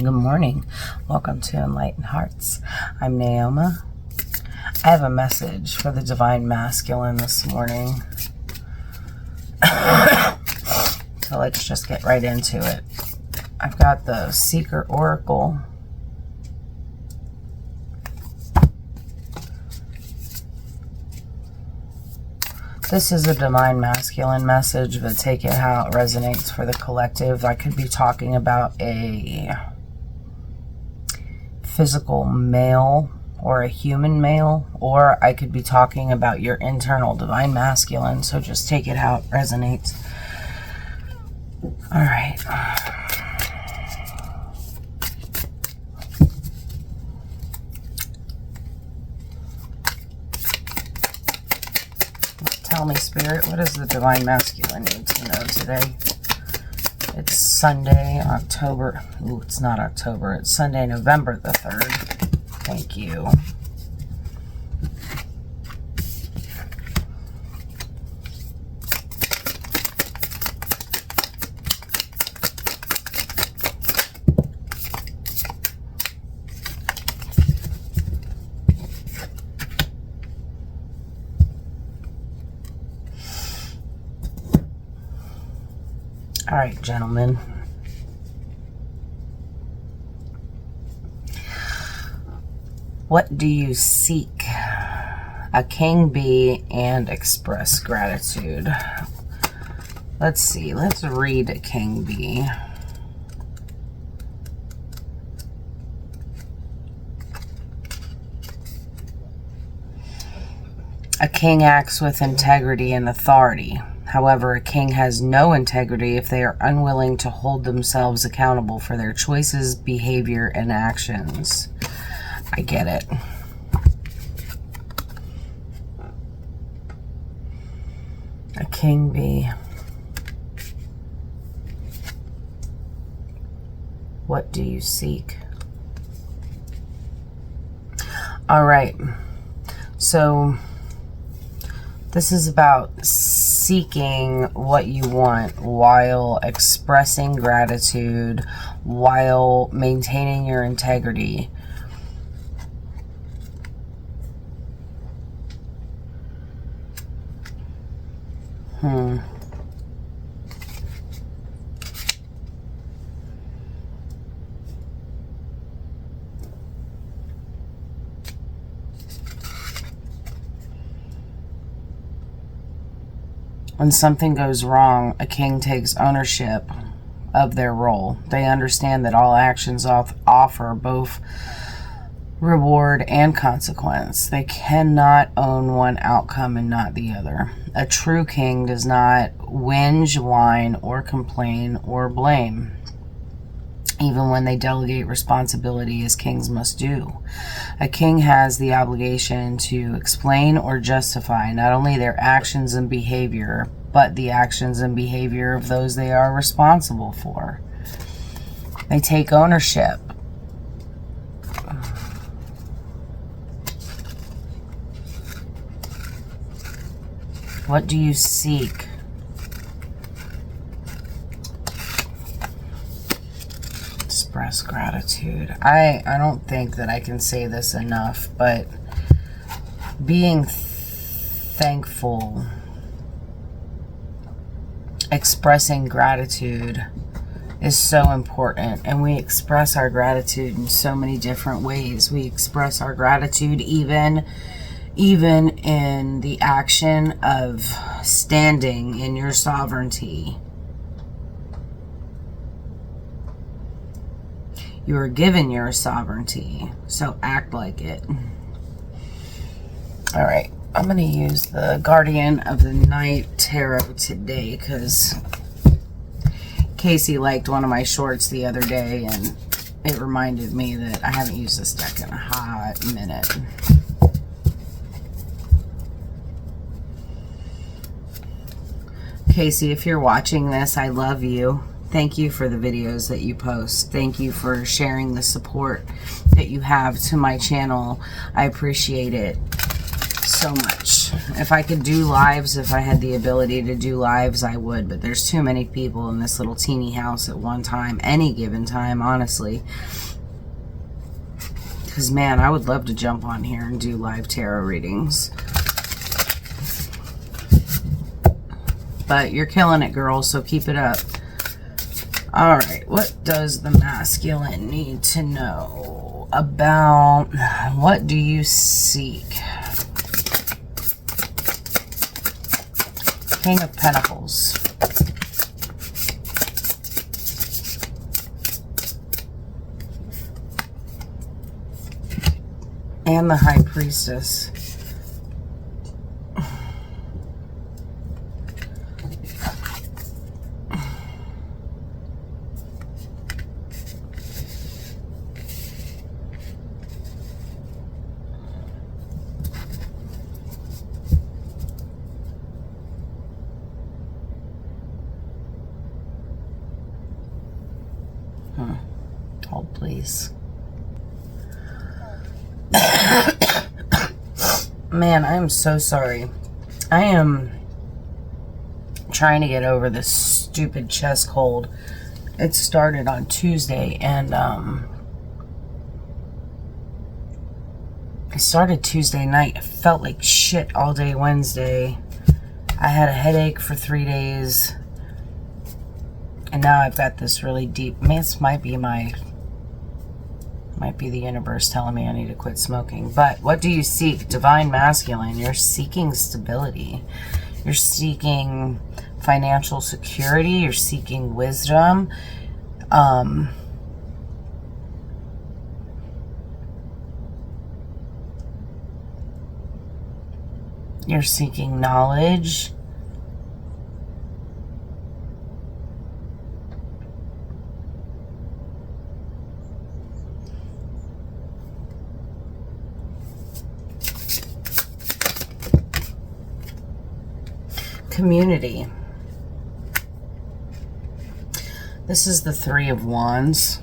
Good morning. Welcome to Enlightened Hearts. I'm Naomi. I have a message for the Divine Masculine this morning. So let's just get right into it. I've got the Seeker Oracle. This is a Divine Masculine message, but take it how it resonates for the collective. I could be talking about a physical male or a human male, or I could be talking about your internal Divine Masculine, so just take it how it resonates. All right. Tell me, Spirit, what does the Divine Masculine need to know today? It's Sunday, October. Ooh, it's not October. It's Sunday, November the 3rd. Thank you. All right, gentlemen. What do you seek? A king bee and express gratitude. Let's see. Let's read a king bee. A king acts with integrity and authority. However, a king has no integrity if they are unwilling to hold themselves accountable for their choices, behavior, and actions. I get it. A king bee. What do you seek? All right. So this is about seeking what you want while expressing gratitude, while maintaining your integrity. When something goes wrong, a king takes ownership of their role. They understand that all actions offer both reward and consequence. They cannot own one outcome and not the other. A true king does not whinge, whine, or complain or blame, even when they delegate responsibility as kings must do. A king has the obligation to explain or justify not only their actions and behavior, but the actions and behavior of those they are responsible for. They take ownership. What do you seek? Express gratitude. I don't think that I can say this enough, but being thankful, expressing gratitude is so important, and we express our gratitude in so many different ways. We express our gratitude even in the action of standing in your sovereignty. You are given your sovereignty, so act like it. All right, I'm going to use the Guardian of the Night Tarot today because Casey liked one of my shorts the other day, and it reminded me that I haven't used this deck in a hot minute. Casey, if you're watching this, I love you. Thank you for the videos that you post. Thank you for sharing the support that you have to my channel. I appreciate it so much. If I could do lives, if I had the ability to do lives, I would. But there's too many people in this little teeny house at one time, any given time, honestly. Because, man, I would love to jump on here and do live tarot readings. But you're killing it, girl, so keep it up. All right, what does the masculine need to know about, what do you seek? King of Pentacles. And the High Priestess. Hold, please. Man, I am so sorry. I am trying to get over this stupid chest cold. It started on Tuesday, and it started Tuesday night. I felt like shit all day Wednesday. I had a headache for 3 days. And now I've got this really deep, this might be the universe telling me I need to quit smoking. But what do you seek? Divine masculine. You're seeking stability. You're seeking financial security. You're seeking wisdom. You're seeking knowledge. Community. This is the Three of Wands.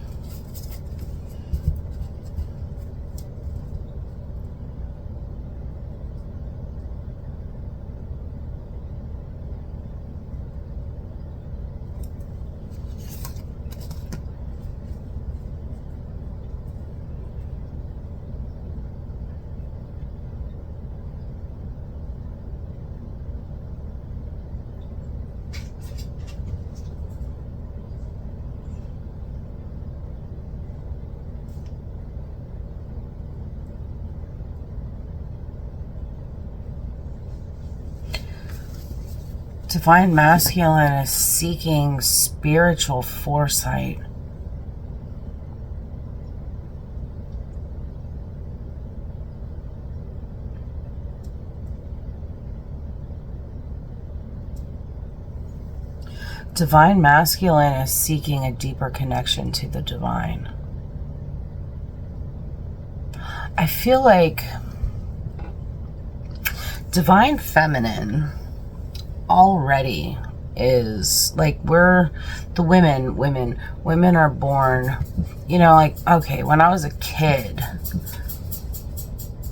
Divine masculine is seeking spiritual foresight. Divine masculine is seeking a deeper connection to the divine. I feel like divine feminine already is like, we're the women are born, you know, like, okay, when I was a kid,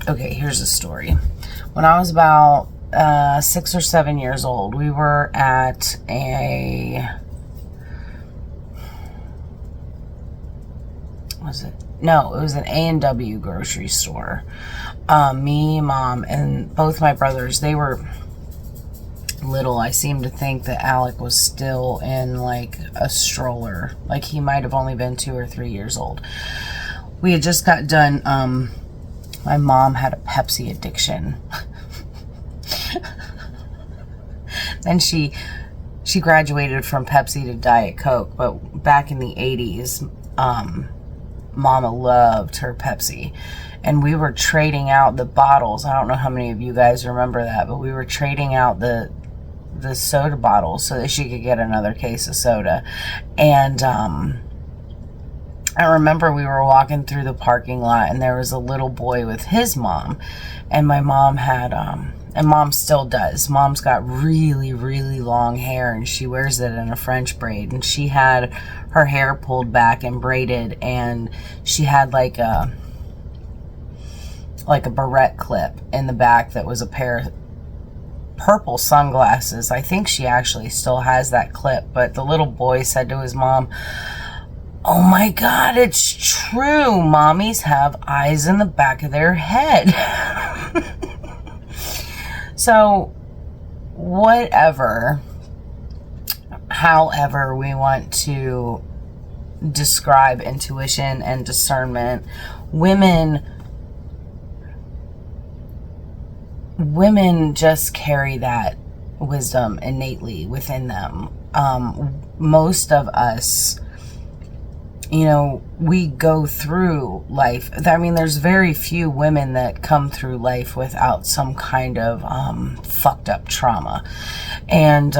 okay, here's a story. When I was about 6 or 7 years old, we were at it was an A&W grocery store. Me, Mom, and both my brothers, they were little. I seem to think that Alec was still in like a stroller. Like he might have only been 2 or 3 years old. We had just got done. My mom had a Pepsi addiction. Then she graduated from Pepsi to Diet Coke. But back in the 80s, Mama loved her Pepsi. And we were trading out the bottles. I don't know how many of you guys remember that, but we were trading out the soda bottles so that she could get another case of soda. And I remember we were walking through the parking lot, and there was a little boy with his mom. And my mom had, and Mom still does. Mom's got really, really long hair, and she wears it in a French braid. And she had her hair pulled back and braided, and she had like a like a barrette clip in the back that was a pair of purple sunglasses. I think she actually still has that clip, but the little boy said to his mom, "Oh my God, it's true. Mommies have eyes in the back of their head." So, however we want to describe intuition and discernment, women just carry that wisdom innately within them. Most of us, we go through life. I mean, there's very few women that come through life without some kind of fucked up trauma. And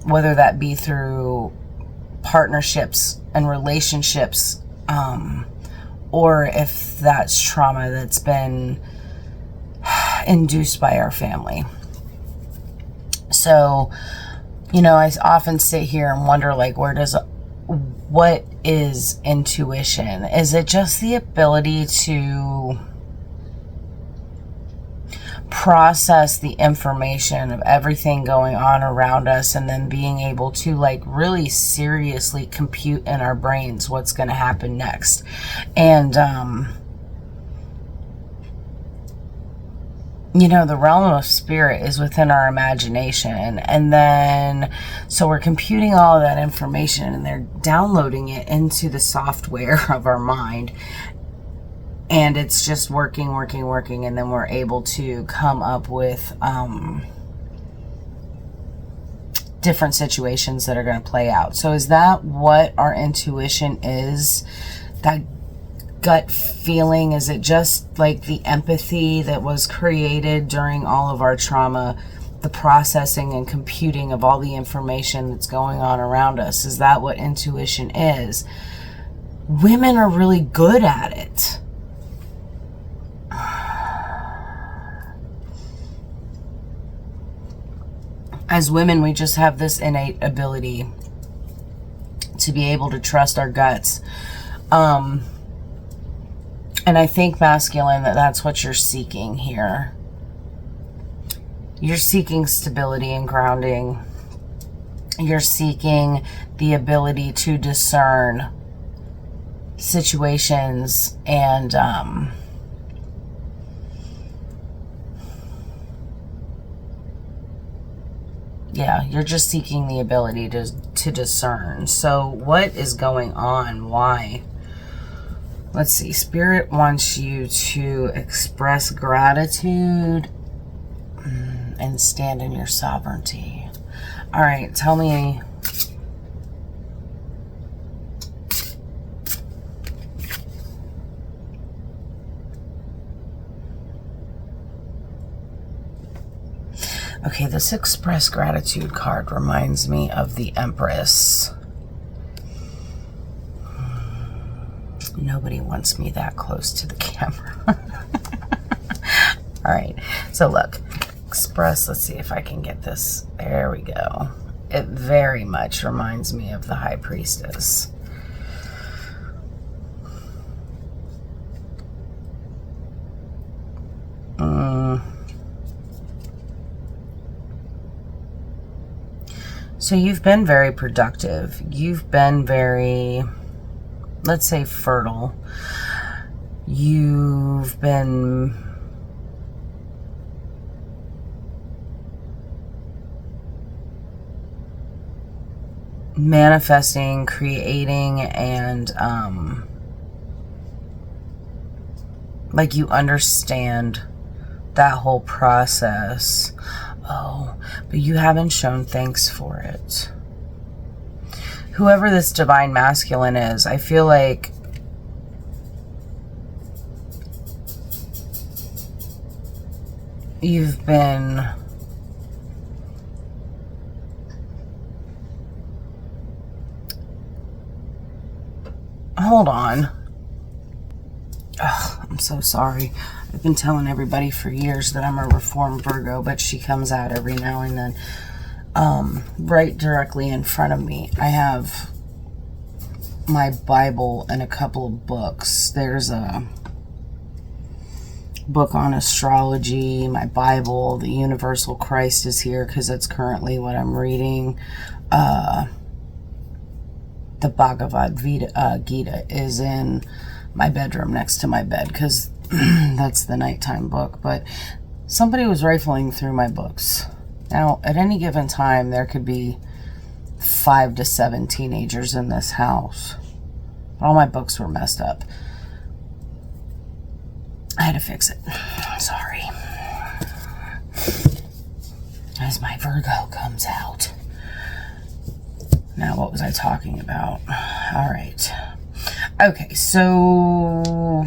whether that be through partnerships and relationships, or if that's trauma that's been induced by our family. So, I often sit here and wonder, like, what is intuition? Is it just the ability to process the information of everything going on around us and then being able to, like, really seriously compute in our brains what's going to happen next? And, the realm of spirit is within our imagination. And then, so we're computing all of that information and they're downloading it into the software of our mind. And it's just working. And then we're able to come up with different situations that are going to play out. So is that what our intuition is? That gut feeling? Is it just like the empathy that was created during all of our trauma, the processing and computing of all the information that's going on around us? Is that what intuition is? Women are really good at it. As women, we just have this innate ability to be able to trust our guts. And I think, masculine, that's what you're seeking here. You're seeking stability and grounding. You're seeking the ability to discern situations and yeah, you're just seeking the ability to discern. So what is going on? Why? Let's see. Spirit wants you to express gratitude and stand in your sovereignty. All right, tell me. Okay, this express gratitude card reminds me of the Empress. Nobody wants me that close to the camera. All right, so look, express, let's see if I can get this. There we go. It very much reminds me of the High Priestess. So you've been very productive. You've been very, let's say, fertile. You've been manifesting, creating, and like you understand that whole process. Oh, but you haven't shown thanks for it. Whoever this divine masculine is, I feel like you've been hold on. Ugh, I'm so sorry. I've been telling everybody for years that I'm a reformed Virgo, but she comes out every now and then. Right directly in front of me, I have my Bible and a couple of books. There's a book on astrology, my Bible, the Universal Christ is here because that's currently what I'm reading. The Bhagavad Gita is in my bedroom next to my bed because that's the nighttime book. But somebody was rifling through my books. Now, at any given time, there could be 5 to 7 teenagers in this house. All my books were messed up. I had to fix it. Sorry. As my Virgo comes out. Now, what was I talking about? All right. Okay, so...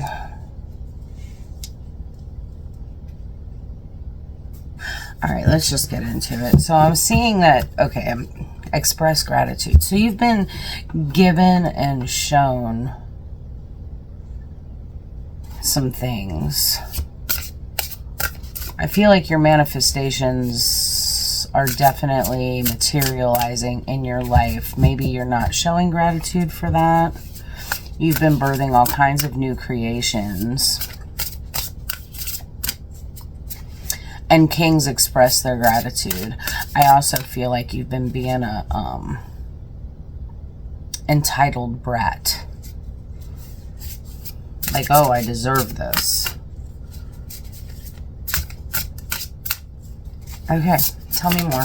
All right, let's just get into it. So I'm seeing that, okay, express gratitude. So you've been given and shown some things. I feel like your manifestations are definitely materializing in your life. Maybe you're not showing gratitude for that. You've been birthing all kinds of new creations. And kings express their gratitude. I also feel like you've been being a entitled brat. Like, oh, I deserve this. Okay, tell me more.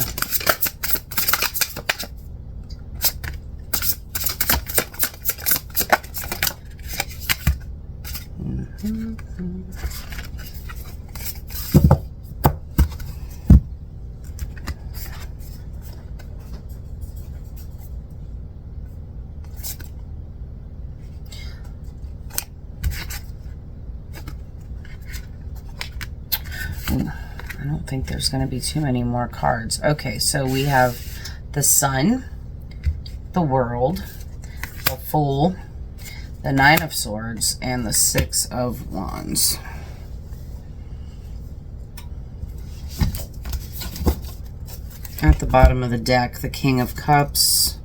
I don't think there's going to be too many more cards. Okay, so we have the Sun, the World, the Fool, the Nine of Swords, and the Six of Wands. At the bottom of the deck, the King of Cups.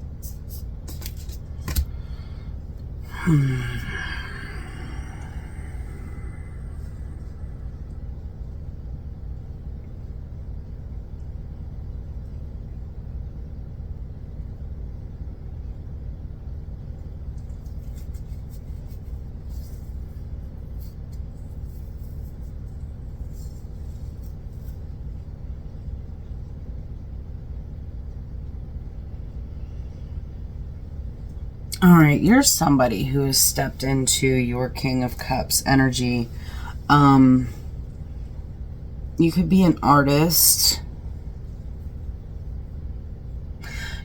All right, you're somebody who has stepped into your King of Cups energy. You could be an artist.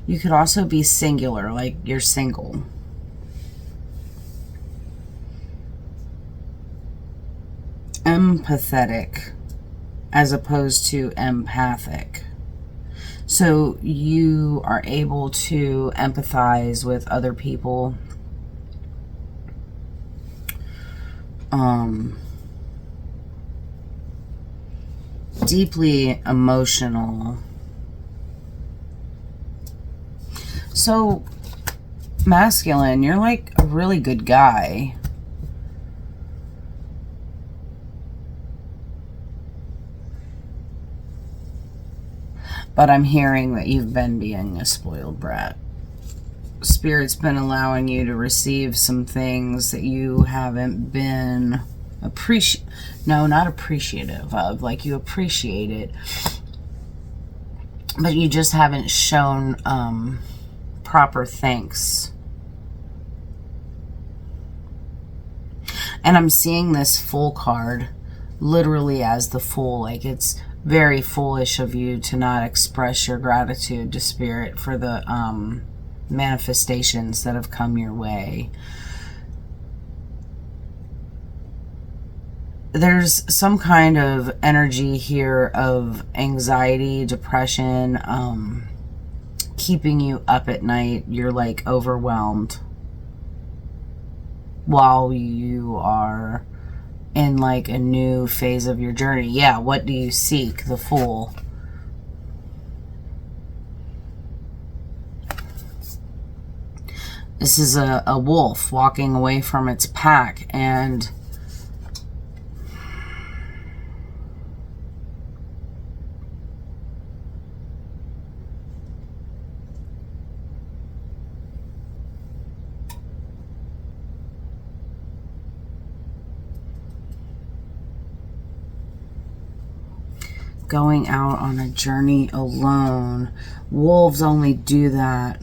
You could also be singular, like you're single. Empathetic as opposed to empathic. So you are able to empathize with other people. Deeply emotional. So masculine, you're like a really good guy. But I'm hearing that you've been being a spoiled brat. Spirit's been allowing you to receive some things that you haven't been not appreciative of. Like, you appreciate it, but you just haven't shown proper thanks. And I'm seeing this Fool card literally as the Fool. Like, it's very foolish of you to not express your gratitude to Spirit for the manifestations that have come your way. There's some kind of energy here of anxiety, depression, keeping you up at night. You're like overwhelmed while you are in like a new phase of your journey. Yeah, what do you seek? The Fool. This is a wolf walking away from its pack, and going out on a journey alone. Wolves only do that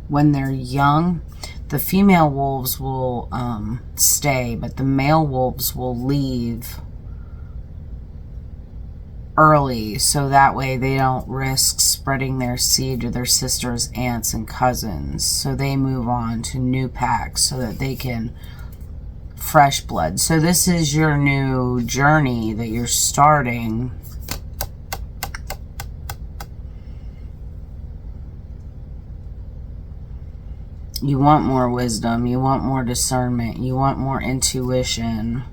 when they're young. The female wolves will stay, but the male wolves will leave early, so that way they don't risk spreading their seed to their sisters, aunts, and cousins. So they move on to new packs so that they can fresh blood. So this is your new journey that you're starting. You want more wisdom. You want more discernment. You want more intuition.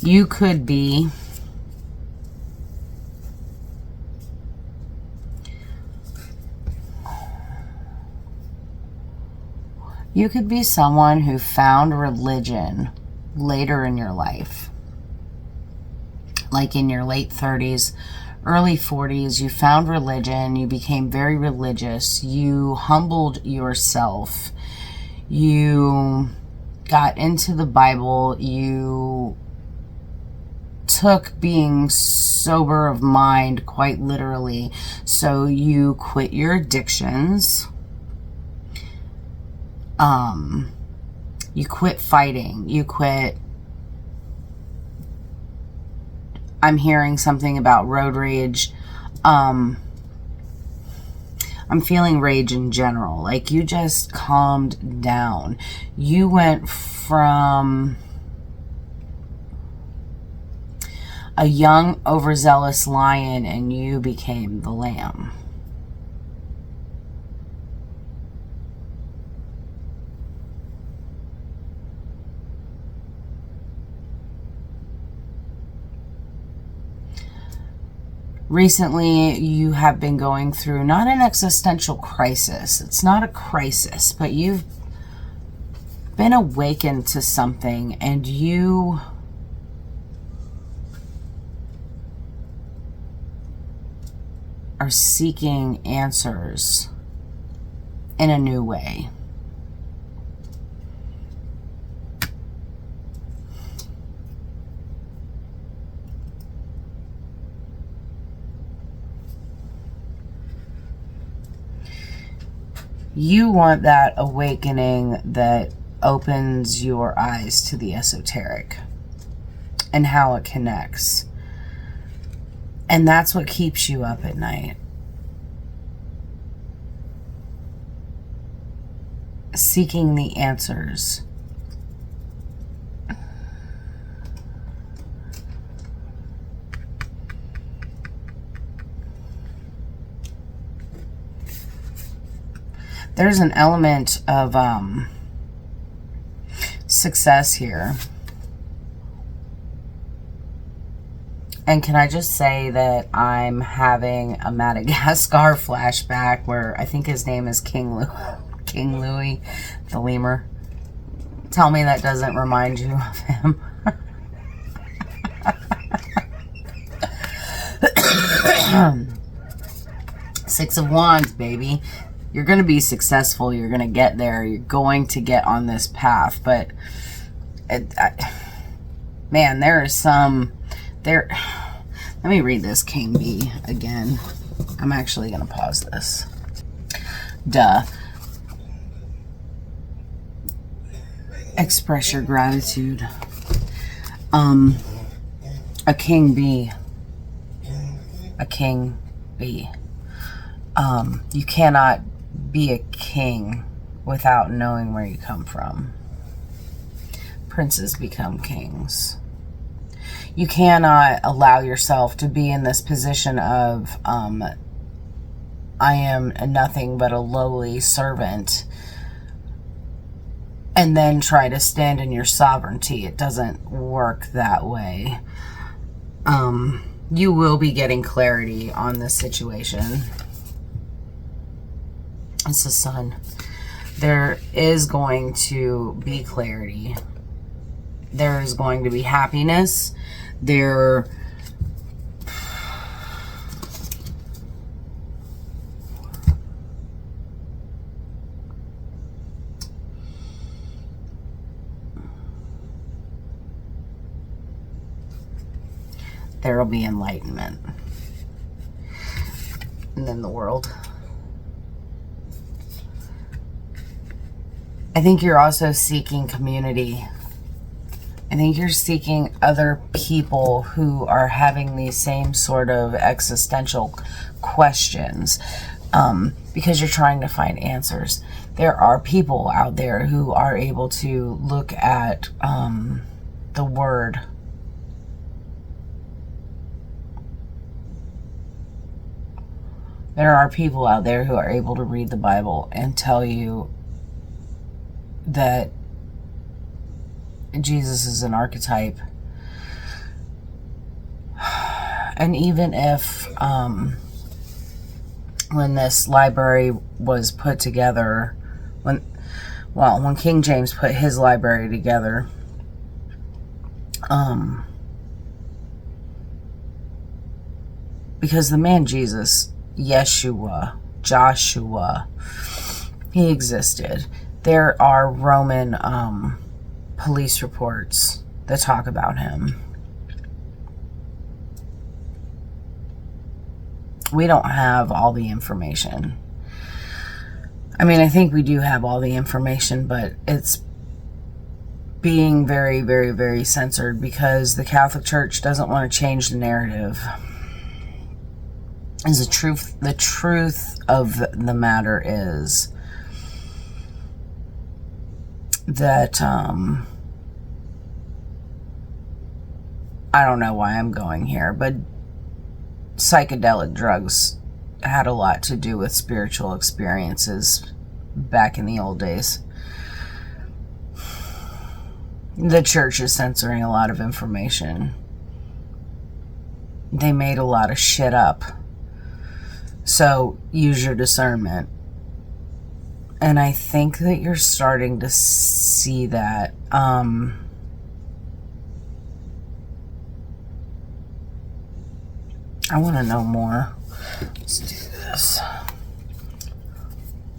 You could be someone who found religion later in your life. Like in your late 30s, early 40s, you found religion, you became very religious, you humbled yourself, you got into the Bible, you took being sober of mind quite literally. So you quit your addictions. You quit fighting. You quit. I'm hearing something about road rage. I'm feeling rage in general. Like you just calmed down. You went from a young, overzealous lion and you became the lamb. Recently, you have been going through not an existential crisis. It's not a crisis, but you've been awakened to something and you are seeking answers in a new way. You want that awakening that opens your eyes to the esoteric and how it connects. And that's what keeps you up at night. Seeking the answers. There's an element of success here. And can I just say that I'm having a Madagascar flashback where I think his name is King Louis, the lemur. Tell me that doesn't remind you of him. Six of Wands, baby. You're going to be successful. You're going to get there. You're going to get on this path. But, man, there is some... Let me read this King Bee again. I'm actually going to pause this. Duh. Express your gratitude. A king bee. A king bee. You cannot be a king without knowing where you come from. Princes become kings. You cannot allow yourself to be in this position of, I am nothing but a lowly servant, and then try to stand in your sovereignty. It doesn't work that way. You will be getting clarity on this situation. It's the sun. There is going to be clarity. There is going to be happiness. There... there will be enlightenment. And then the world. I think you're also seeking community. I think you're seeking other people who are having these same sort of existential questions, because you're trying to find answers. There are people out there who are able to look at the Word. There are people out there who are able to read the Bible and tell you that Jesus is an archetype. And even if when this library was put together, when King James put his library together, because the man Jesus, Yeshua, Joshua, he existed. There are Roman police reports that talk about him. We don't have all the information. I mean, I think we do have all the information, but it's being very, very, very censored because the Catholic Church doesn't want to change the narrative. The truth of the matter is that I don't know why I'm going here, but psychedelic drugs had a lot to do with spiritual experiences back in the old days. The church is censoring a lot of information. They made a lot of shit up. So use your discernment. And I think that you're starting to see that. I want to know more. Let's do this.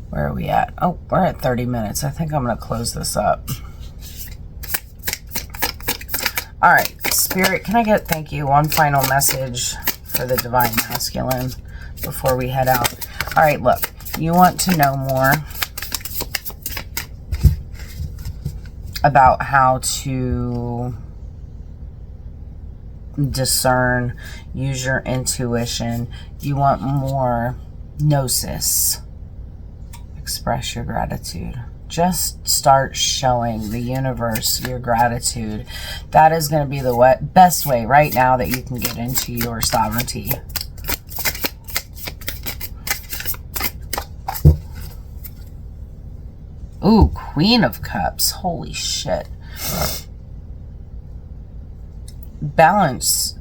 Where are we at? Oh, we're at 30 minutes. I think I'm going to close this up. All right, Spirit, can I get, thank you, one final message for the Divine Masculine before we head out? All right, look, you want to know more about how to discern, use your intuition. You want more Gnosis. Express your gratitude. Just start showing the universe your gratitude. That is going to be the best way right now that you can get into your sovereignty. Ooh, Queen of Cups. Holy shit. Balance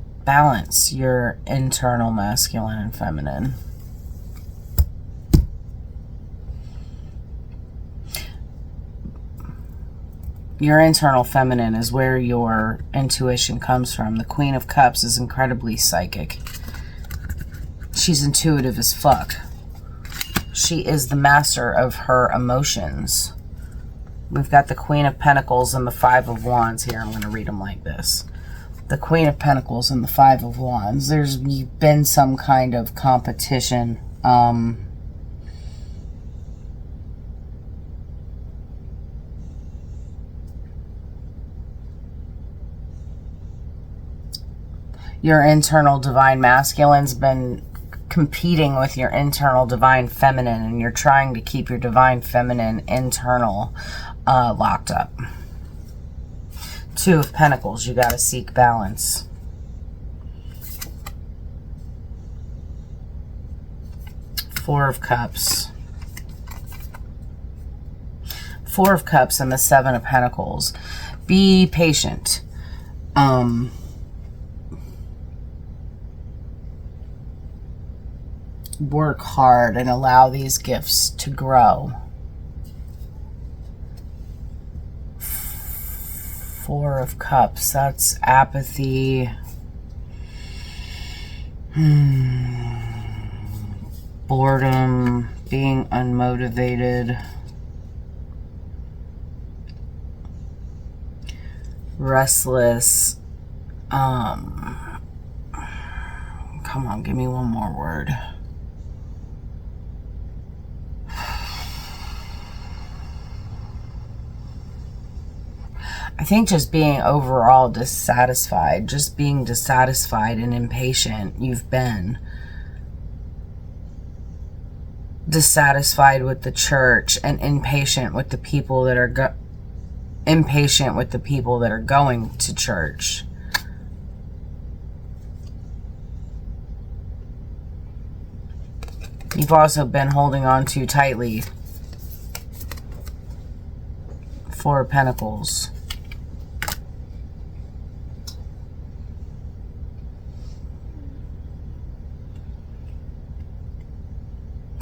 your internal masculine and feminine. Your internal feminine is where your intuition comes from. The Queen of Cups is incredibly psychic. She's intuitive as fuck. She is the master of her emotions. We've got the Queen of Pentacles and the Five of Wands here. I'm going to read them like this. The Queen of Pentacles and the Five of Wands. There's been some kind of competition. Your internal divine masculine's been competing with your internal divine feminine, and you're trying to keep your divine feminine internal locked up. Two of Pentacles, you got to seek balance. Four of Cups. Four of Cups and the Seven of Pentacles. Be patient. Work hard and allow these gifts to grow. Four of Cups, that's apathy. Boredom, being unmotivated. Restless. Come on, give me one more word. I think just being overall dissatisfied, just being dissatisfied and impatient. You've been dissatisfied with the church and impatient with the people that are going to church. You've also been holding on too tightly. Four of Pentacles.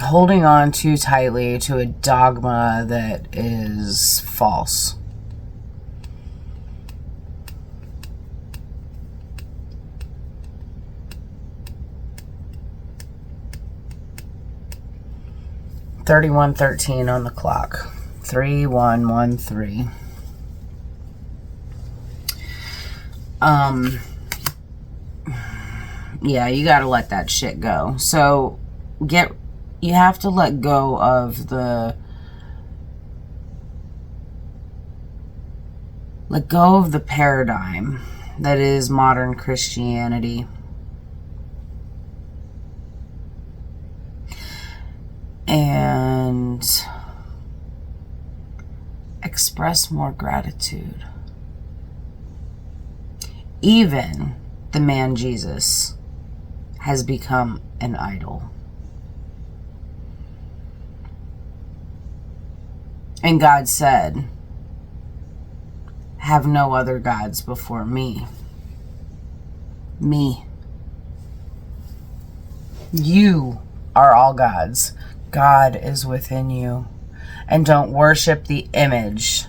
Holding on too tightly to a dogma that is false. (31:13) on the clock. 3113. Yeah, you got to let that shit go. So you have to let go of the paradigm that is modern Christianity. And express more gratitude. Even the man Jesus has become an idol. And God said, have no other gods before me. Me. You are all gods. God is within you. And don't worship the image.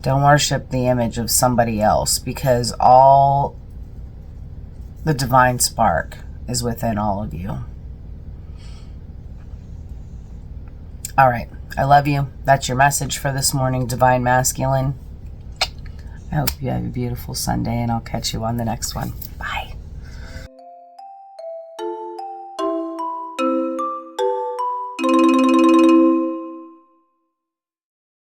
Don't worship the image of somebody else, because all the divine spark is within all of you. All right. I love you. That's your message for this morning, Divine Masculine. I hope you have a beautiful Sunday, and I'll catch you on the next one. Bye.